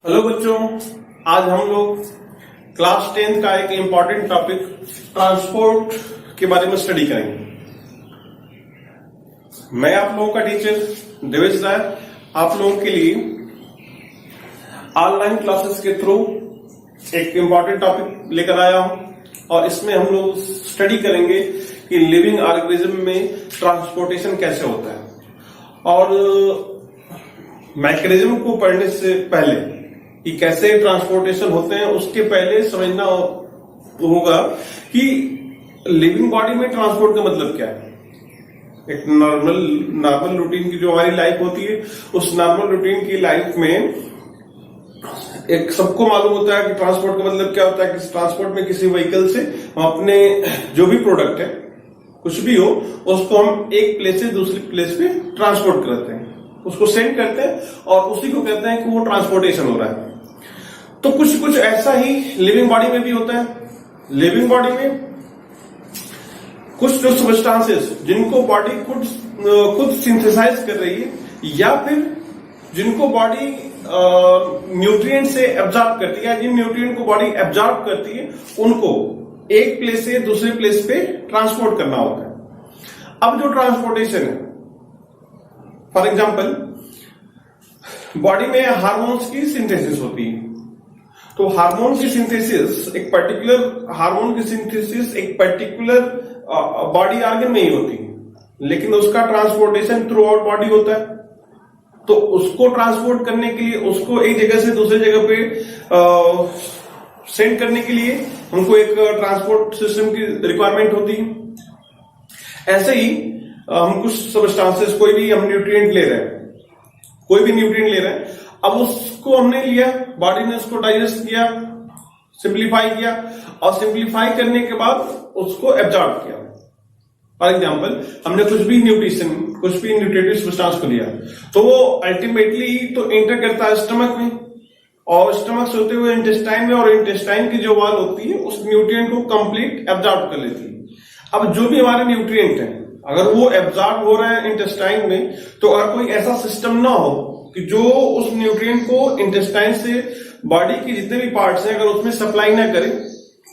Hello बच्चों, आज हम लोग क्लास 10 का एक इम्पॉर्टेंट टॉपिक ट्रांसपोर्ट के बारे में स्टडी करेंगे। मैं आप लोगों का टीचर देवेश राय आप लोगों के लिए ऑनलाइन क्लासेस के थ्रू एक इम्पॉर्टेंट टॉपिक लेकर आया हूं और इसमें हम लोग स्टडी करेंगे कि लिविंग ऑर्गेनिज्म में ट्रांसपोर्टेशन कैसे होता है। और मैकेनिज्म को पढ़ने से पहले कि कैसे ट्रांसपोर्टेशन होते हैं उसके पहले समझना होगा कि लिविंग बॉडी में ट्रांसपोर्ट का मतलब क्या है। एक नॉर्मल रूटीन की जो हमारी लाइफ होती है उस नॉर्मल रूटीन की लाइफ में एक सबको मालूम होता है कि ट्रांसपोर्ट का मतलब क्या होता है। कि ट्रांसपोर्ट में किसी व्हीकल से हम अपने जो भी प्रोडक्ट है कुछ भी हो उसको हम एक प्लेस से दूसरी प्लेस पे ट्रांसपोर्ट करते हैं, उसको सेंड करते हैं और उसी को कहते हैं कि वो ट्रांसपोर्टेशन हो रहा है। तो कुछ ऐसा ही लिविंग बॉडी में भी होता है। लिविंग बॉडी में कुछ जो सब्सटेंसेस जिनको बॉडी खुद सिंथेसाइज कर रही है या फिर जिनको बॉडी न्यूट्रिएंट से एब्जॉर्ब करती है, जिन न्यूट्रिएंट को बॉडी एब्जॉर्ब करती है उनको एक प्लेस से दूसरे प्लेस पे ट्रांसपोर्ट करना होता है। अब जो ट्रांसपोर्टेशन है, फॉर एग्जाम्पल बॉडी में हार्मोन्स की सिंथेसिस होती है। तो हार्मोन की सिंथेसिस एक पर्टिकुलर बॉडी ऑर्गन में ही होती है, लेकिन उसका ट्रांसपोर्टेशन थ्रू आउट बॉडी होता है। तो उसको ट्रांसपोर्ट करने के लिए, उसको एक जगह से दूसरे जगह पे सेंड करने के लिए हमको एक ट्रांसपोर्ट सिस्टम की रिक्वायरमेंट होती है। ऐसे ही हम कुछ सब्सटेंसेस, कोई भी हम न्यूट्रिएंट ले रहे हैं, अब उसको हमने लिया, बॉडी ने उसको डाइजेस्ट किया, सिंप्लीफाई किया और सिंप्लीफाई करने के बाद उसको एब्जॉर्ब किया। फॉर एग्जांपल हमने कुछ भी न्यूट्रिटिव सब्सटेंस को लिया तो वो अल्टीमेटली तो एंटर करता है स्टमक में और स्टमक से होते हुए इंटेस्टाइन में, और इंटेस्टाइन की जो वॉल होती है उस न्यूट्रिएंट को कंप्लीट एब्जॉर्ब कर लेती है। अब जो भी हमारे न्यूट्रिएंट है अगर वो एब्जॉर्ब हो रहे हैं इंटेस्टाइन में, तो अगर कोई ऐसा सिस्टम ना हो कि जो उस न्यूट्रिएंट को इंटेस्टाइन से बॉडी के जितने भी पार्ट्स हैं अगर उसमें सप्लाई ना करे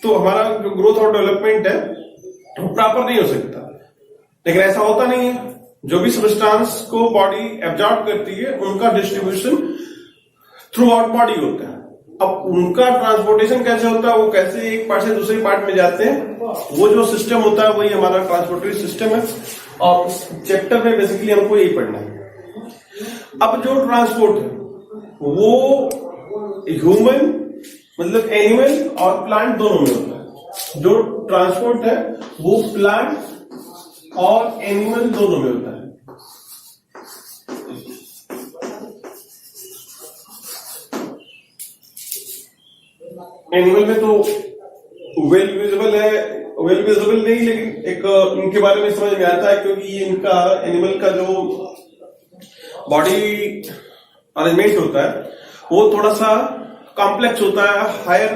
तो हमारा जो ग्रोथ और डेवलपमेंट है वो प्रॉपर नहीं हो सकता। लेकिन ऐसा होता नहीं है। जो भी सब्सटेंस को बॉडी एब्जॉर्ब करती है उनका डिस्ट्रीब्यूशन थ्रू आउट बॉडी होता है। अब उनका ट्रांसपोर्टेशन कैसे होता है, वो कैसे एक पार्ट से दूसरे पार्ट में जाते हैं, वो जो सिस्टम होता है वही हमारा ट्रांसपोर्टरी सिस्टम है और इस चैप्टर में बेसिकली हमको यही पढ़ना है। अब जो ट्रांसपोर्ट है वो ह्यूमन मतलब एनिमल और प्लांट दोनों में होता है। जो ट्रांसपोर्ट है वो प्लांट और एनिमल दोनों में होता है। एनिमल में तो वेल विजिबल नहीं, लेकिन एक इनके बारे में समझ में आता है क्योंकि ये इनका एनिमल का जो बॉडी अरेंजमेंट होता है वो थोड़ा सा कॉम्प्लेक्स होता है। हायर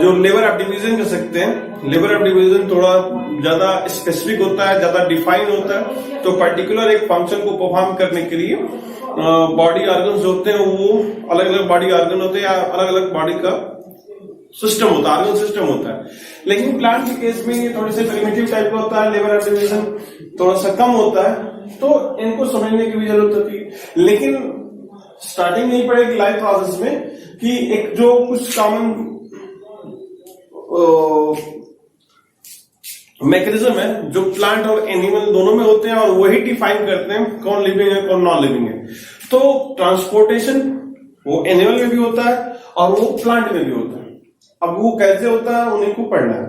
जो लेवल ऑफ डिवीजन कह सकते हैं, लेवल ऑफ डिवीजन थोड़ा ज्यादा स्पेसिफिक होता है, ज्यादा डिफाइन होता है। तो पर्टिकुलर एक फंक्शन को परफॉर्म करने के लिए बॉडी ऑर्गन्स होते हैं, वो अलग अलग बॉडी ऑर्गन होते हैं या अलग अलग बॉडी का सिस्टम होता है, ऑर्गन सिस्टम होता है। लेकिन प्लांट के केस में ये थोड़े से प्रिमिटिव टाइप का होता है, लेवल ऑफ डिवीजन थोड़ा सा कम होता है, तो इनको समझने की भी जरूरत होती है। लेकिन स्टार्टिंग नहीं पड़ेगी लाइफ प्रोसेस में कि एक जो कुछ कॉमन मैकेनिज्म है जो प्लांट और एनिमल दोनों में होते हैं और वही डिफाइन करते हैं कौन लिविंग है कौन नॉन लिविंग है। तो ट्रांसपोर्टेशन वो एनिमल में भी होता है और वो प्लांट में भी होता है। अब वो कैसे होता है उन्हीं को पढ़ना है।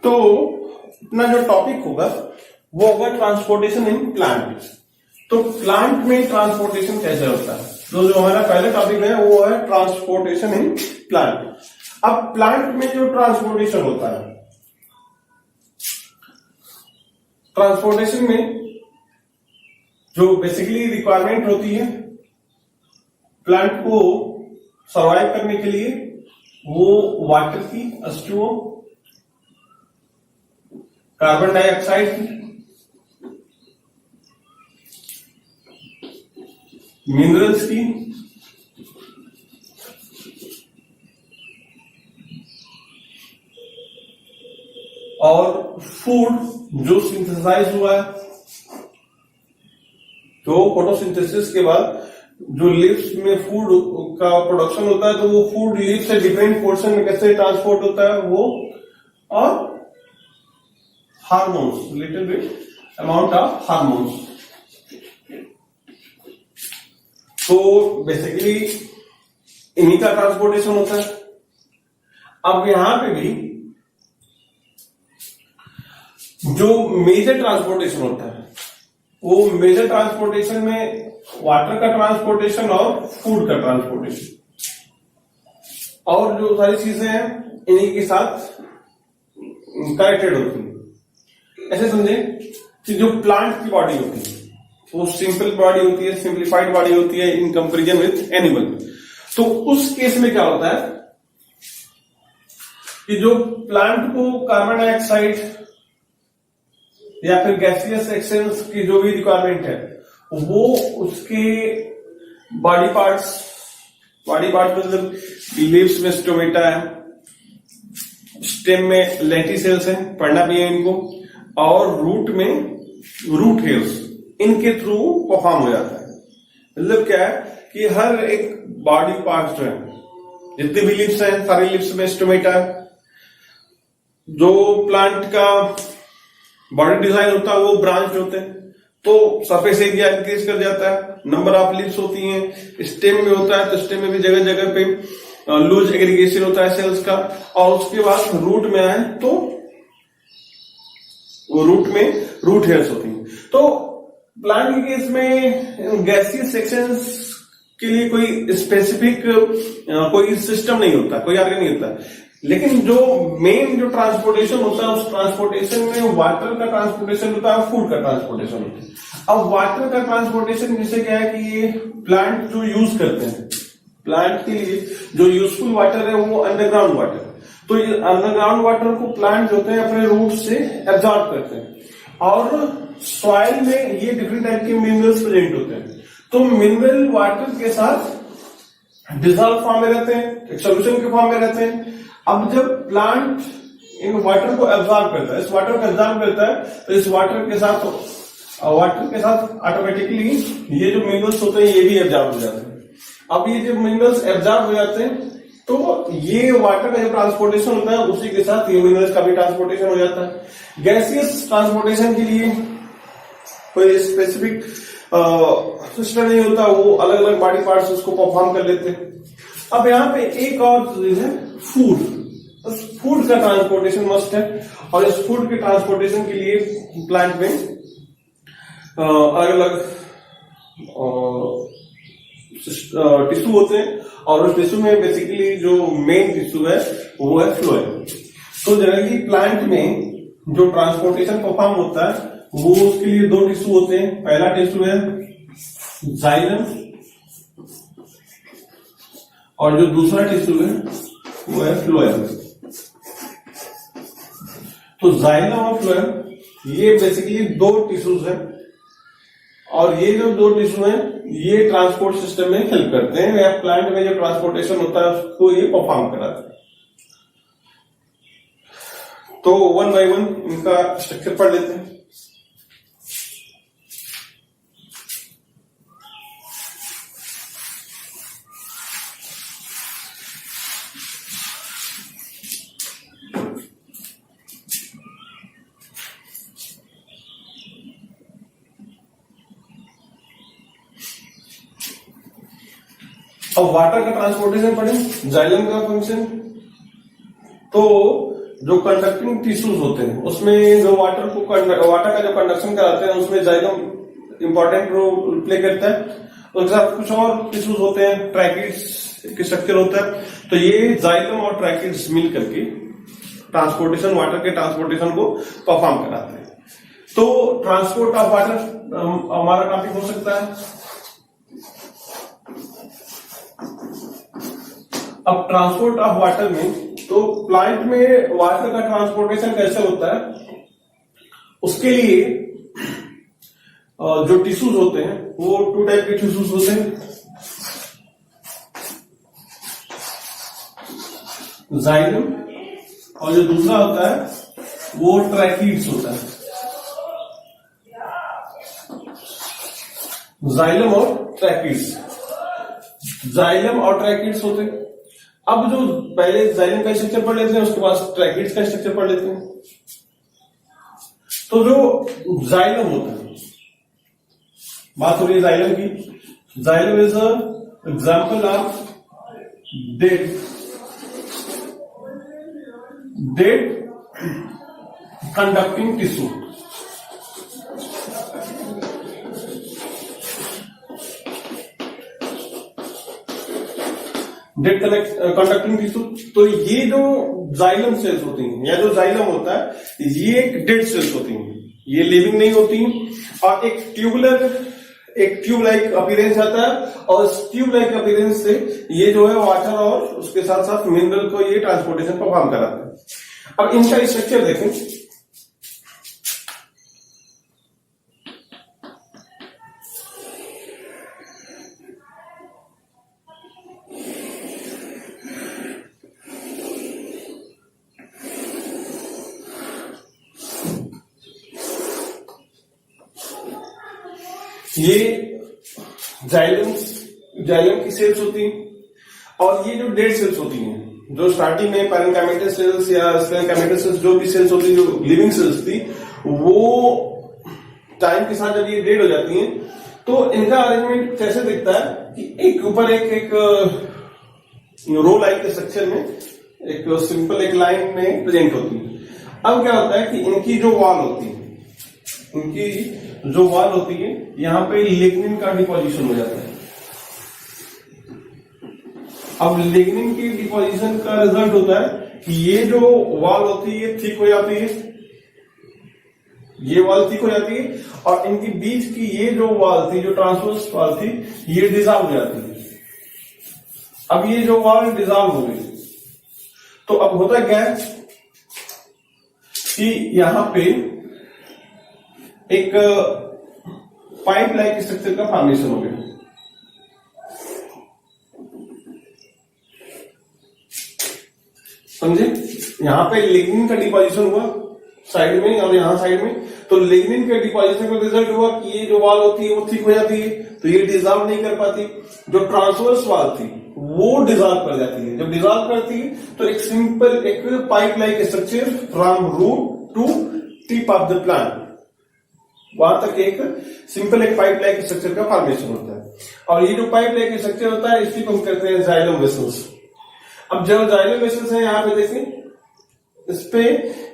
तो अपना जो टॉपिक होगा वो होगा ट्रांसपोर्टेशन इन प्लांट। तो प्लांट में ट्रांसपोर्टेशन कैसे होता है, तो जो हमारा पहला टॉपिक है वो है ट्रांसपोर्टेशन इन प्लांट। अब प्लांट में जो ट्रांसपोर्टेशन होता है, ट्रांसपोर्टेशन में जो बेसिकली रिक्वायरमेंट होती है प्लांट को सर्वाइव करने के लिए, वो वाटर की, H2O, कार्बन डाइऑक्साइड की, मिनरल्स की, और फूड जो सिंथेसाइज हुआ है, तो फोटोसिंथेसिस के बाद जो लीव्स में फूड का प्रोडक्शन होता है, तो वो फूड लीव्स से डिफरेंट पोर्शन में कैसे ट्रांसपोर्ट होता है वो, और hormones, little bit amount of hormones. तो बेसिकली इन्हीं का ट्रांसपोर्टेशन होता है। अब यहां पे भी जो मेजर ट्रांसपोर्टेशन होता है, वो मेजर ट्रांसपोर्टेशन में वाटर का ट्रांसपोर्टेशन और फूड का ट्रांसपोर्टेशन, और जो सारी चीजें हैं इन्हीं के साथ कनेक्टेड होती है। ऐसे समझे कि जो प्लांट की बॉडी होती है वो सिंपल बॉडी होती है, सिंप्लीफाइड बॉडी होती है इन कंपेरिजन विथ एनिमल। तो उस केस में क्या होता है कि जो प्लांट को कार्बन डाइऑक्साइड या फिर गैसियस एक्सचेंज की जो भी रिक्वायरमेंट है, वो उसके बॉडी पार्ट्स मतलब लीव्स में स्टोमेटा है, स्टेम में लेंटिसेल्स है, पढ़ना भी है इनको, और रूट में रूट हेयर्स, इनके थ्रू परफॉर्म हो जाता है। मतलब क्या है कि हर एक बॉडी पार्ट जो है, जितने भी लिप्स हैं, सारे लिप्स में स्टोमेटा है। जो प्लांट का बॉडी डिजाइन होता है वो ब्रांच होते हैं, तो सरफेस एरिया इंक्रीज कर जाता है, नंबर ऑफ लिप्स होती हैं। स्टेम में होता है तो स्टेम में भी जगह जगह पे लूज एग्रीगेशन होता है सेल्स का, और उसके बाद रूट में आए तो वो रूट में रूट हेयर्स होती हैं। तो प्लांट के केस में गैसियस सेक्शंस के लिए कोई स्पेसिफिक कोई सिस्टम नहीं होता, कोई आर्गन नहीं होता, लेकिन जो मेन जो ट्रांसपोर्टेशन होता है उस ट्रांसपोर्टेशन में वाटर का ट्रांसपोर्टेशन होता है, फूड का ट्रांसपोर्टेशन होता है। अब वाटर का ट्रांसपोर्टेशन जैसे क्या है कि ये प्लांट जो यूज करते हैं, प्लांट के लिए जो यूजफुल वाटर है वो अंडरग्राउंड वाटर, तो ये अंडरग्राउंड वाटर को प्लांट जो होते हैं अपने रूट से एब्जॉर्ब करते हैं, और सॉइल में ये डिफरेंट टाइप के मिनरल्स प्रेजेंट होते हैं। तो मिनरल वाटर के साथ डिजॉल्व फॉर्म में रहते हैं, एक सोल्यूशन के फॉर्म में रहते हैं। अब जब प्लांट इन वाटर को एब्जॉर्ब करता है, इस वाटर को एब्जॉर्ब करता है, तो इस वाटर के साथ ऑटोमेटिकली ये जो मिनरल्स होते हैं ये भी एब्जॉर्ब हो जाते हैं। अब ये जब मिनरल्स एब्जॉर्ब हो जाते हैं तो ये वाटर का जो ट्रांसपोर्टेशन होता है उसी के साथ ये मिनरल्स का भी ट्रांसपोर्टेशन हो जाता है। गैसियस ट्रांसपोर्टेशन के लिए कोई स्पेसिफिक सिस्टम नहीं होता, वो अलग अलग बॉडी पार्ट्स उसको परफॉर्म कर लेते हैं। अब यहाँ पे एक और चीज है फूड। फूड का ट्रांसपोर्टेशन मस्ट है, और इस फूड के ट्रांसपोर्टेशन के लिए प्लांट में अलग अलग टिश्यू होते हैं, और उस टिश्यू में बेसिकली जो मेन टिश्यू है वो है फ्लोएम। तो जनरली प्लांट में जो ट्रांसपोर्टेशन परफॉर्म होता है वो उसके लिए दो टिश्यू होते हैं। पहला टिश्यू है जाइलम, और जो दूसरा टिश्यू है वो है फ्लोएम। तो जाइलम और फ्लोएम ये बेसिकली दो टिश्यूज हैं, और ये जो दो टिश्यू हैं ये ट्रांसपोर्ट सिस्टम में हेल्प करते हैं, या प्लांट में जो ट्रांसपोर्टेशन होता है उसको ये परफॉर्म कराते हैं। तो वन बाय वन इनका स्ट्रक्चर पढ़ लेते हैं। अब वाटर का ट्रांसपोर्टेशन पढ़ें, जाइलम का फंक्शन। तो जो कंडक्टिंग टिश्यूज होते हैं उसमें जो वाटर का जो कंडक्शन कराते हैं उसमें जाइलम इंपॉर्टेंट रोल प्ले करता है। उसके साथ कुछ और टिश्यूज होते हैं, ट्रैकिड्स के स्ट्रक्चर होता है। तो ये जाइलम और ट्रैकिड्स मिल करके ट्रांसपोर्टेशन, वाटर के ट्रांसपोर्टेशन को परफॉर्म कराते हैं। तो ट्रांसपोर्ट ऑफ वाटर हमारा टॉपिक हो सकता है। अब ट्रांसपोर्ट ऑफ वाटर में, तो प्लांट में वाटर का ट्रांसपोर्टेशन कैसे होता है, उसके लिए जो टिश्यूज होते हैं वो 2 टाइप के टिश्यूज होते हैं, जाइलम, और जो दूसरा होता है वो ट्रैकीड्स होता है। जाइलम और ट्रैकीड्स, जाइलम और ट्रैकीड्स होते हैं। अब जो पहले जाइलम का स्ट्रक्चर पढ़ लेते हैं, उसके बाद ट्रैकीड्स का स्ट्रक्चर पढ़ लेते हैं। तो जो जाइलम होता है, बात हो रही है जाइलम की। Xylem is a example of dead conducting tissue. Dead conducting tissue, तो ये जो जाइलम सेल्स होती हैं या जो जाइलम होता है ये एक डेड सेल्स होती हैं, ये लिविंग नहीं होती। और एक ट्यूब लाइक अपीयरेंस आता है, और इस ट्यूब लाइक अपीयरेंस से ये जो है वाटर और उसके साथ साथ मिनरल को ये ट्रांसपोर्टेशन परफॉर्म कराते हैं। अब इनका स्ट्रक्चर देखें, ये जाइलम की सेल्स होती हैं, और ये जो डेड सेल्स होती हैं, जो स्टार्टिंग में पैरेन्काइमेटस सेल्स या स्पेरेन्काइमेटस सेल्स, जो भी सेल्स होती है, जो लिविंग सेल्स थी, वो टाइम के साथ जब ये डेड हो जाती हैं तो इनका अरेंजमेंट कैसे दिखता है कि एक ऊपर एक रो लाइक के स्ट्रक्चर में एक सिंपल एक लाइन में प्रेजेंट होती है। अब क्या होता है कि इनकी जो वॉल होती है, यहां पे लिग्निन का डिपोजिशन हो जाता है। अब लिग्निन की डिपोजिशन का रिजल्ट होता है कि ये जो वॉल होती है थिक हो जाती है, ये वॉल थिक हो जाती है, और इनकी बीच की ये जो वॉल थी, जो ट्रांसवर्स वॉल थी, ये डिजॉल्व हो जाती है। अब ये जो वॉल डिजॉल्व हो गई, तो अब होता क्या है कि यहां पे एक पाइप लाइक स्ट्रक्चर का फॉर्मेशन हो गया। समझे? यहां पे लिग्निन का डिपोजिशन हुआ साइड में और यहां साइड में, तो लिग्निन के डिपोजिशन का रिजल्ट हुआ कि ये जो वॉल होती है वो थिक हो जाती है, तो ये डिजॉल्व नहीं कर पाती। जो ट्रांसवर्स वॉल थी वो डिजॉल्व कर जाती है। जब डिजॉल्व करती है तो एक सिंपल एक pipe like structure from root to tip of the plant, वहां तक एक सिंपल एक पाइप लाइक स्ट्रक्चर का फॉर्मेशन होता है। और ये जो पाइप लाइक स्ट्रक्चर होता है इसी को हम कहते हैं जाइलम वेसल्स। अब जब जाइलम वेसल्स है, यहां पे देखें, इस पे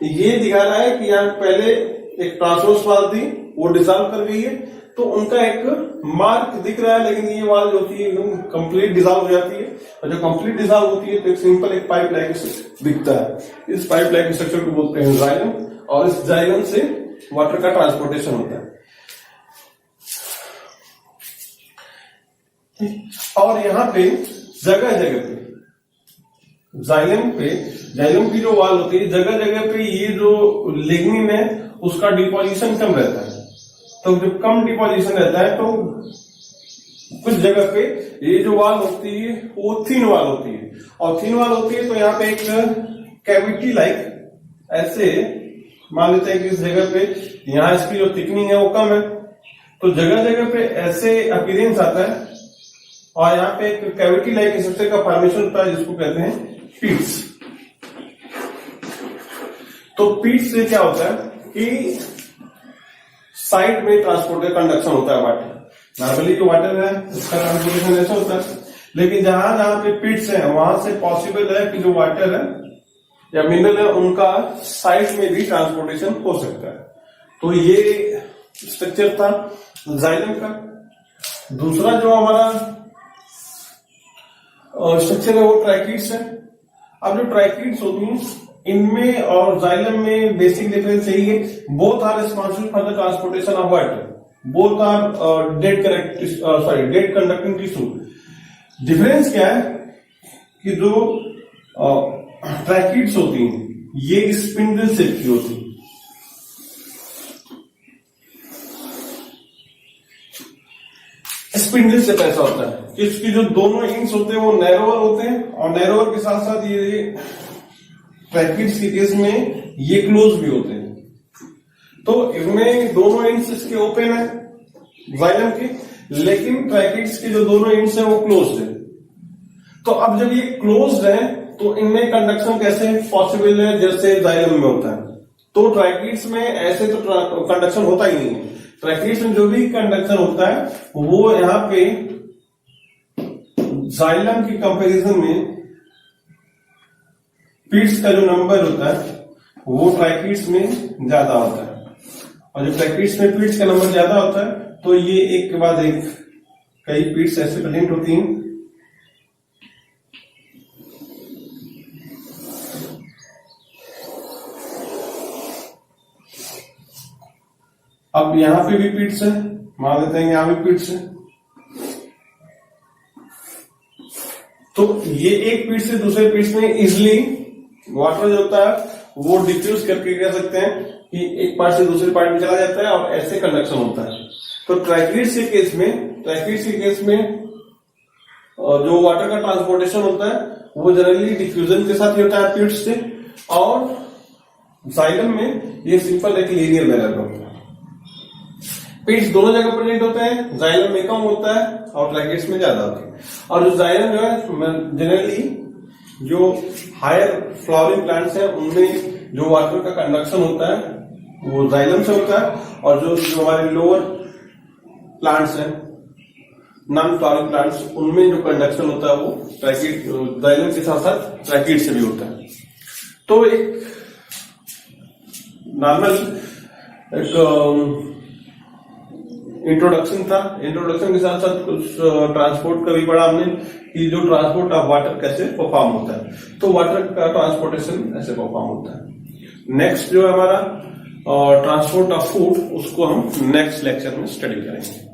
ये दिखा रहा है कि यहाँ पहले एक ट्रांसवर्स वाल थी, वो डिजॉल्व कर गई है, तो उनका एक मार्क दिख रहा है, लेकिन ये वाल जो होती है एकदम कंप्लीट डिजॉल्व हो जाती है। और जब कंप्लीट डिजॉल्व होती है तो एक सिंपल एक पाइप लाइक दिखता है। इस पाइप लाइक स्ट्रक्चर को बोलते हैं जाइलम, और इस जाइलम से वाटर का ट्रांसपोर्टेशन होता है। और यहाँ पे जगह जगह पे जाइलम की जो वाल होती है, जगह जगह पे ये जो लिग्निन है उसका डिपोजिशन कम रहता है। तो जब कम डिपोजिशन रहता है तो कुछ जगह पे ये जो वाल होती है वो थिन वाल होती है, और थिन वाल होती है तो यहाँ पे एक कैविटी लाइक ऐसे मान लेते हैं कि इस जगह पे यहाँ इसकी जो थिकनिंग है वो कम है, तो जगह जगह पे ऐसे अपीयरेंस आता है, और यहाँ पे एक कैविटी लाइक स्ट्रक्चर का फॉर्मेशन होता है जिसको कहते हैं पीट्स। तो पीट्स से क्या होता है कि साइड में ट्रांसपोर्टर कंडक्शन होता है वाटर। नॉर्मली जो वाटर है उसका ट्रांसपोर्टेशन ऐसा होता है, लेकिन जहां जहां पे पीट्स है वहां से पॉसिबल है कि जो वाटर है या मिनरल है उनका साइड में भी ट्रांसपोर्टेशन हो सकता है। तो ये स्ट्रक्चर था जाइलम का। दूसरा जो हमारा स्ट्रक्चर है वो ट्रैकीड्स है। अब जो ट्रैकीड्स होती हैं इनमें और जाइलम में बेसिक डिफरेंस यही है, both are responsible for the transportation of water, both are dead conducting tissue. Difference क्या है कि जो ट्रैकीड्स होती हैं ये स्पिंडल शेप की होती है, स्पिंडल से कैसा होता है कि इसकी जो दोनों एंड्स होते हैं वो नैरोवर होते हैं, और नैरोवर के साथ साथ ये ट्रैकिड्स के केस में ये क्लोज भी होते हैं। तो इनमें दोनों एंड्स इसके ओपन है जाइलम के, लेकिन ट्रैकिड्स के जो दोनों एंड्स हैं वो क्लोज्ड है। तो अब जब ये क्लोज्ड है तो इनमें कंडक्शन कैसे पॉसिबल है जैसे जाइलम में होता है? तो ट्रैकिड्स में ऐसे तो कंडक्शन होता ही नहीं है। ट्रैकिड्स में जो भी कंडक्शन होता है वो यहाँ पे जाइलम की कंपैरिजन में पीट्स का जो नंबर होता है वो ट्रैकिड्स में ज्यादा होता है, और जब ट्रैकिड्स में पीट्स का नंबर ज्यादा होता है तो ये एक के बाद एक कई पीट्स ऐसे प्रेजेंट होती हैं। अब यहां पे भी पीट्स है, मान लेते हैं यहां भी पीट्स है। तो ये एक पीट से दूसरे पीट्स में इजिली वाटर जो होता है वो डिफ्यूज करके कह सकते हैं कि एक पार्ट से दूसरे पार्ट में चला जाता है, और ऐसे कंडक्शन होता है। तो ट्रैकिड्स के केस में जो वाटर का ट्रांसपोर्टेशन होता है वो जनरली डिफ्यूजन के साथ ही होता है पीट्स से, और जाइलम में ये सिंपल एक लीनियर मैनर में होता है। पीट्स दोनों जगह प्रेजेंट होते हैं, जाइलम में कम होता है और ट्रैकिड्स में ज्यादा होता है। और जो जाइलम जो है जनरली जो हायर फ्लावरिंग प्लांट्स हैं उनमें जो वाटर का कंडक्शन होता है वो जाइलम से होता है, और जो हमारे लोअर प्लांट्स हैं नॉन फ्लावरिंग प्लांट्स उनमें जो कंडक्शन होता है वो जाइलम के साथ साथ ट्रैकिड से भी होता है। तो एक नॉर्मल एक इंट्रोडक्शन था, इंट्रोडक्शन के साथ साथ कुछ ट्रांसपोर्ट का भी पढ़ा हमने कि जो ट्रांसपोर्ट ऑफ वाटर कैसे परफॉर्म होता है। तो वाटर का ट्रांसपोर्टेशन ऐसे परफॉर्म होता है। नेक्स्ट जो है हमारा ट्रांसपोर्ट ऑफ फूड, उसको हम नेक्स्ट लेक्चर में स्टडी करेंगे।